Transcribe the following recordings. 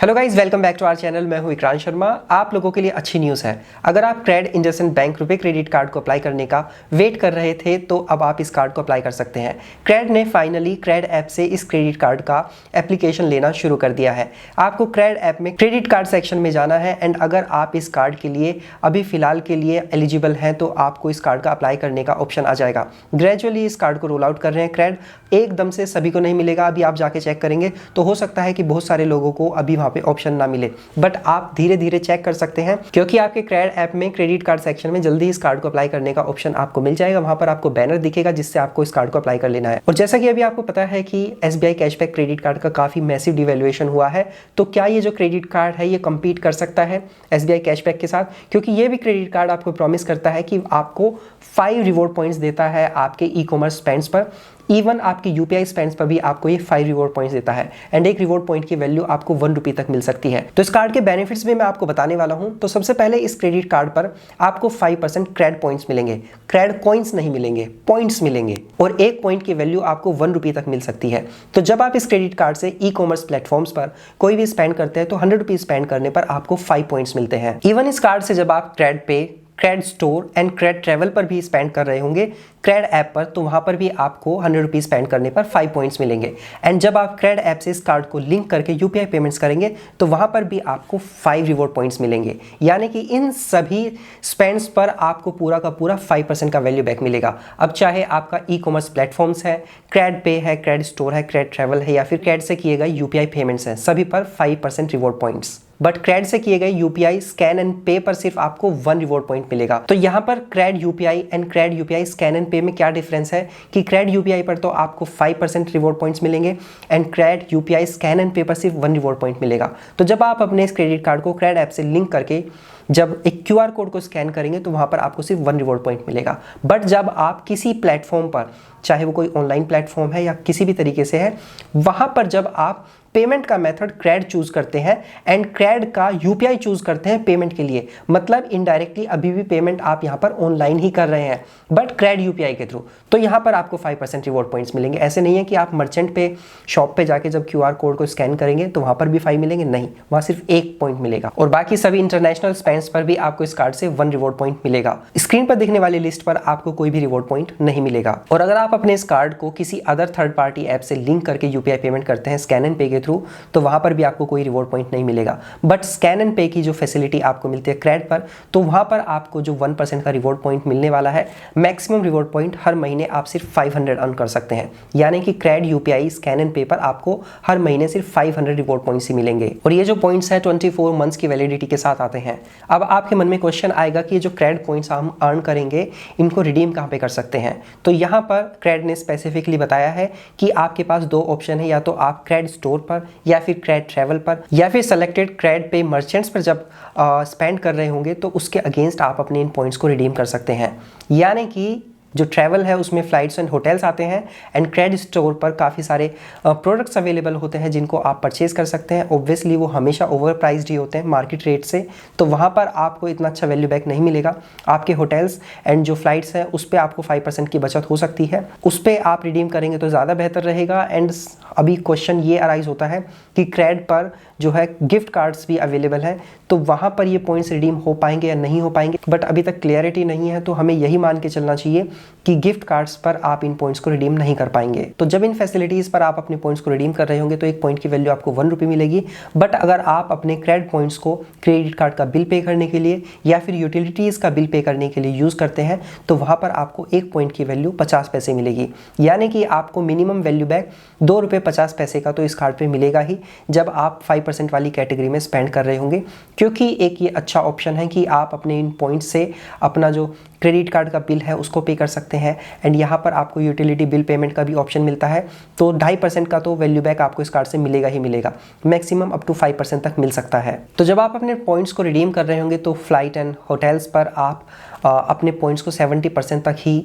Hello guys, welcome back to our channel. मैं हूं विक्रांत शर्मा। आप लोगों के लिए अच्छी न्यूज़ है। अगर आप CRED IndusInd bank RuPay credit card को अप्लाई करने का वेट कर रहे थे तो अब आप इस कार्ड को अप्लाई कर सकते हैं। क्रेड ने फाइनली क्रेड ऐप से इस क्रेडिट कार्ड का एप्लीकेशन लेना शुरू कर दिया है। आपको क्रेड ऐप में क्रेडिट कार्ड सेक्शन में जाना है एंड अगर आप इस कार्ड के लिए अभी फिलहाल के लिए एलिजिबल हैं तो आपको इस कार्ड का अप्लाई करने का ऑप्शन आ जाएगा। ग्रेजुअली इस कार्ड को रोल आउट कर रहे हैं क्रेड। एकदम से सभी को नहीं मिलेगा। अभी आप जाके चेक करेंगे तो हो सकता है कि बहुत सारे लोगों को अभी वहां पे ऑप्शन ना मिले, बट आप धीरे धीरे चेक कर सकते हैं क्योंकि आपके क्रेड ऐप में क्रेडिट कार्ड सेक्शन में जल्दी इस कार्ड को अप्लाई करने का ऑप्शन आपको मिल जाएगा। वहां पर आपको बैनर दिखेगा जिससे आपको इस कार्ड को अप्लाई कर लेना है। और जैसा कि अभी आपको पता है कि SBI कैशबैक क्रेडिट कार्ड का काफी मैसिव डिवैल्यूएशन हुआ है, तो क्या ये जो क्रेडिट कार्ड है ये कंपीट कर सकता है SBI कैशबैक के साथ? क्योंकि ये भी क्रेडिट कार्ड आपको प्रॉमिस करता है कि आपको 5 रिवॉर्ड पॉइंट्स देता है आपके ई-कॉमर्स स्पेंड्स पर। इवन आपके UPI स्पेंड्स पर भी आपको ये 5 रिवॉर्ड पॉइंट्स देता है एंड एक रिवॉर्ड पॉइंट की वैल्यू आपको 1 रुपये तक मिल सकती है। तो इस कार्ड के बेनिफिट्स भी मैं आपको बताने वाला हूं। तो सबसे पहले इस क्रेडिट कार्ड पर आपको 5% क्रेड पॉइंट्स मिलेंगे। क्रेड कॉइंस नहीं मिलेंगे, पॉइंट्स मिलेंगे और एक पॉइंट की वैल्यू आपको 1 रुपये तक मिल सकती है। तो जब आप इस क्रेडिट कार्ड से ई-कॉमर्स प्लेटफॉर्म्स पर कोई भी स्पेंड करते हैं तो 100 रुपीज स्पेंड करने पर आपको 5 पॉइंट्स मिलते हैं। इवन इस कार्ड से जब आप CRED pay, CRED store and CRED travel पर भी स्पेंड कर रहे होंगे क्रेड ऐप पर, तो वहां पर भी आपको 100 रुपीज स्पेंड करने पर 5 पॉइंट्स मिलेंगे। एंड जब आप क्रेड ऐप से इस कार्ड को लिंक करके UPI पेमेंट्स करेंगे तो वहां पर भी आपको 5 रिवॉर्ड पॉइंट्स मिलेंगे। यानी कि इन सभी स्पेंड्स पर आपको पूरा का पूरा 5% का वैल्यू बैक मिलेगा। अब चाहे आपका ई-कॉमर्स प्लेटफॉर्म्स है, क्रेड पे है, क्रेड स्टोर है, क्रेड ट्रेवल है या फिर क्रेड से किए गए UPI पेमेंट्स हैं, सभी पर 5% रिवॉर्ड पॉइंट्स। बट क्रेड से किए गए UPI स्कैन एंड पे पर सिर्फ आपको 1 रिवॉर्ड पॉइंट मिलेगा। तो यहाँ पर CRED UPI and CRED UPI scan and pay में क्या डिफरेंस है कि क्रेड UPI पर तो आपको 5% रिवॉर्ड पॉइंट्स मिलेंगे and CRED UPI scan and pay पर सिर्फ 1 रिवॉर्ड पॉइंट मिलेगा। तो जब आप अपने इस क्रेडिट कार्ड को क्रेड ऐप से लिंक करके जब एक QR कोड को स्कैन करेंगे तो वहां पर आपको सिर्फ 1 रिवॉर्ड पॉइंट मिलेगा। बट जब आप किसी प्लेटफॉर्म पर, चाहे वो कोई ऑनलाइन प्लेटफॉर्म है या किसी भी तरीके से है, वहां पर जब आप पेमेंट का मेथड क्रेड चूज करते हैं एंड क्रेड का UPI चूज करते हैं पेमेंट के लिए, मतलब इनडायरेक्टली अभी भी पेमेंट आप यहां पर ऑनलाइन ही कर रहे हैं बट क्रेड UPI के थ्रू, तो यहां पर आपको 5% रिवॉर्ड पॉइंट्स मिलेंगे। ऐसे नहीं है कि आप मर्चेंट पे, शॉप पे जाके जब QR कोड को स्कैन करेंगे तो वहां पर भी 5 मिलेंगे, नहीं, वहां सिर्फ 1 पॉइंट मिलेगा। और बाकी सभी इंटरनेशनल स्पेंड्स पर भी आपको इस कार्ड से 1 रिवॉर्ड पॉइंट मिलेगा। स्क्रीन पर दिखने वाली लिस्ट पर आपको कोई भी रिवॉर्ड पॉइंट नहीं मिलेगा। और अगर आप अपने इस कार्ड को किसी अदर थर्ड पार्टी ऐप से लिंक करके UPI पेमेंट करते हैं स्कैन एंड पे के थ्रू, तो वहां पर भी आपको कोई रिवॉर्ड पॉइंट नहीं मिलेगा। बट स्कैन एंड पे की जो फैसिलिटी आपको मिलती है क्रेड पर, तो वहां पर आपको जो 1% का रिवॉर्ड पॉइंट मिलने वाला है, मैक्सिमम रिवॉर्ड पॉइंट हर महीने आप सिर्फ 500 अर्न कर सकते हैं। यानी कि crate UPI scan and pay पर आपको हर महीने सिर्फ 500 रिवॉर्ड पॉइंट्स ही मिलेंगे। और ये जो पॉइंट्स है 24 मंथ्स की वैलिडिटी के साथ आते हैं। अब आपके मन में क्वेश्चन आएगा कि ये जो क्रेड पॉइंट्स हम अर्न करेंगे इनको रिडीम कहां पे कर सकते हैं? तो यहां पर क्रेड ने स्पेसिफिकली बताया है कि आपके पास 2 ऑप्शन है, या तो आप क्रेड स्टोर पर या फिर क्रेड ट्रेवल पर या फिर सेलेक्टेड क्रेड पे मर्चेंट्स पर जब स्पेंड कर रहे होंगे तो उसके अगेंस्ट आप अपने इन पॉइंट्स को रिडीम कर सकते हैं। यानी कि जो ट्रैवल है उसमें फ्लाइट्स एंड होटल्स आते हैं एंड क्रेड स्टोर पर काफ़ी सारे प्रोडक्ट्स अवेलेबल होते हैं जिनको आप परचेज कर सकते हैं। ऑब्वियसली वो हमेशा ओवर प्राइस्ड ही होते हैं मार्केट रेट से, तो वहाँ पर आपको इतना अच्छा वैल्यू बैक नहीं मिलेगा। आपके होटल्स एंड जो फ्लाइट्स हैं उस पर आपको 5% की बचत हो सकती है, उस पर आप रिडीम करेंगे तो ज़्यादा बेहतर रहेगा। एंड अभी क्वेश्चन ये अराइज होता है कि क्रेड पर जो है गिफ्ट कार्ड्स भी अवेलेबल हैं, तो वहाँ पर ये पॉइंट्स रिडीम हो पाएंगे या नहीं हो पाएंगे, बट अभी तक क्लियरिटी नहीं है। तो हमें यही मान के चलना चाहिए कि गिफ्ट कार्ड्स पर आप इन पॉइंट्स को रिडीम नहीं कर पाएंगे। तो जब इन फैसिलिटीज़ पर आप अपने पॉइंट्स को रिडीम कर रहे होंगे तो 1 पॉइंट की वैल्यू आपको 1 रुपये मिलेगी। बट अगर आप अपने क्रेड पॉइंट्स को क्रेडिट कार्ड का बिल पे करने के लिए या फिर यूटिलिटीज़ का बिल पे करने के लिए यूज़ करते हैं तो वहाँ पर आपको 1 पॉइंट की वैल्यू 50 पैसे मिलेगी। यानी कि आपको मिनिमम वैल्यू बैक 2 रुपये 50 पैसे का तो इस कार्ड पर मिलेगा ही जब आप 5% वाली कैटेगरी में स्पेंड कर रहे होंगे। क्योंकि एक ये अच्छा ऑप्शन है कि आप अपने इन पॉइंट्स से अपना जो क्रेडिट कार्ड का बिल है उसको पे कर सकते हैं एंड यहाँ पर आपको यूटिलिटी बिल पेमेंट का भी ऑप्शन मिलता है। तो 2.5% का तो वैल्यू बैक आपको इस कार्ड से मिलेगा ही मिलेगा, मैक्सिमम अप टू 5% तक मिल सकता है। तो जब आप अपने पॉइंट्स को रिडीम कर रहे होंगे तो फ्लाइट एंड होटल्स पर आप अपने पॉइंट्स को 70% तक ही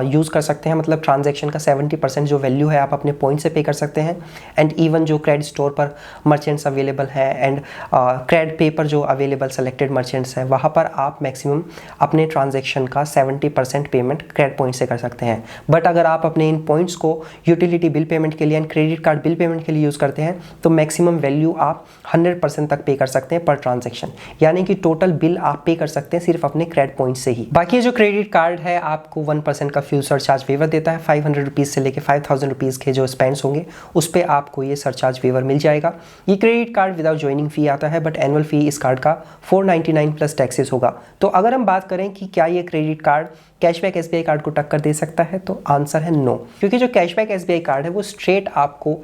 यूज़ कर सकते हैं, मतलब ट्रांजैक्शन का 70% जो वैल्यू है आप अपने पॉइंट से पे कर सकते हैं। एंड इवन जो क्रेड स्टोर पर मर्चेंट्स अवेलेबल हैं एंड क्रेड पे पर जो अवेलेबल सेलेक्टेड मर्चेंट्स हैं वहाँ पर आप मैक्सिमम अपने ट्रांजैक्शन का 70% पेमेंट क्रेड पॉइंट से कर सकते हैं। बट अगर आप अपने इन पॉइंट्स को यूटिलिटी बिल पेमेंट के लिए and credit card bill payment के लिए यूज़ करते हैं तो मैक्सिमम वैल्यू आप 100% तक पे कर सकते हैं पर ट्रांजैक्शन, यानी कि टोटल बिल आप पे कर सकते हैं सिर्फ अपने क्रेड पॉइंट से ही। बाकी जो क्रेडिट कार्ड है आपको 1% का फ्यूल सरचार्ज वेवर देता है। 500 रुपीज़ से लेकर 5000 रुपीज़ के जो स्पेंड्स होंगे उस पर आपको ये सरचार्ज वेवर मिल जाएगा। ये क्रेडिट कार्ड विदाउट ज्वाइनिंग फी आता है, बट एनुअल फी इस कार्ड का 499 प्लस टैक्सेस होगा। तो अगर हम बात करें कि क्या ये credit card cashback SBI card को टक्कर दे सकता है, तो आंसर है नो, क्योंकि जो कैशबैक एसबीआई कार्ड है वो स्ट्रेट आपको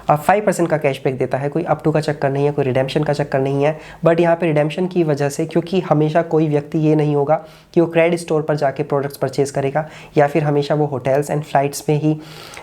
5% का कैशबैक देता है। कोई अप टू का चक्कर नहीं है, कोई रिडेम्पशन का चक्कर नहीं है। बट यहाँ पे रिडेम्पशन की वजह से, क्योंकि हमेशा कोई व्यक्ति ये नहीं होगा कि वो क्रेडिट स्टोर पर जाके प्रोडक्ट्स परचेज करेगा, या फिर हमेशा वो होटल्स एंड फ्लाइट्स में ही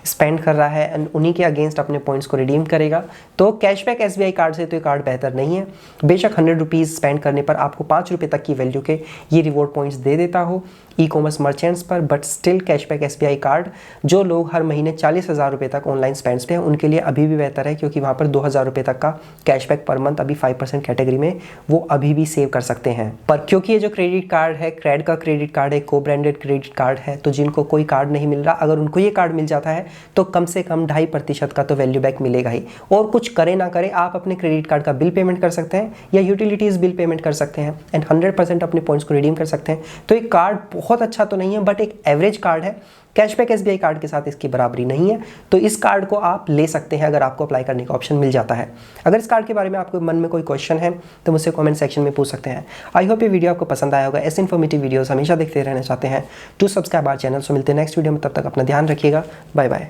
स्पेंड कर रहा है एंड उन्हीं के अगेंस्ट अपने पॉइंट्स को रिडीम करेगा। तो कैशबैक एसबीआई कार्ड से तो ये कार्ड बेहतर नहीं है। बेशक 100 रुपीज़ स्पेंड करने पर आपको 5 रुपये तक की वैल्यू के ये रिवॉर्ड पॉइंट्स दे देता हो ई कॉमर्स मर्चेंट्स पर, but still cashback SBI card जो लोग हर महीने 40,000 रुपये तक ऑनलाइन स्पेंड्स पे हैं उनके लिए अभी भी बेहतर है, क्योंकि वहाँ पर 2,000 रुपये तक का कैशबैक पर मंथ अभी 5% कैटेगरी में वो अभी भी सेव कर सकते हैं। पर क्योंकि ये जो क्रेडिट कार्ड है क्रेड का क्रेडिट कार्ड है, को ब्रांडेड क्रेडिट कार्ड है, तो जिनको कोई कार्ड नहीं मिल रहा, अगर उनको ये कार्ड मिल जाता है तो कम से कम 2.5% का तो वैल्यू बैक मिलेगा ही। और कुछ करे ना करे आप अपने क्रेडिट कार्ड का बिल पेमेंट कर सकते हैं या यूटिलिटीज़ बिल पेमेंट कर सकते हैं एंड 100% अपने पॉइंट्स को रिडीम कर सकते हैं। तो ये कार्ड बहुत अच्छा तो नहीं है, बट एक एवरेज कार्ड है। कैशबैक एसबीआई कार्ड के साथ इसकी बराबरी नहीं है, तो इस कार्ड को आप ले सकते हैं अगर आपको अप्लाई करने का ऑप्शन मिल जाता है। अगर इस कार्ड के बारे में आपको मन में कोई क्वेश्चन है तो मुझसे कमेंट सेक्शन में पूछ सकते हैं। आई होप ये वीडियो आपको पसंद आया होगा। ऐसे इन्फॉर्मेटिव वीडियोस हमेशा देखते रहना चाहते हैं टू सब्सक्राइब आवर चैनल। सो मिलते हैं नेक्स्ट वीडियो में, तब तक अपना ध्यान रखिएगा। Bye bye.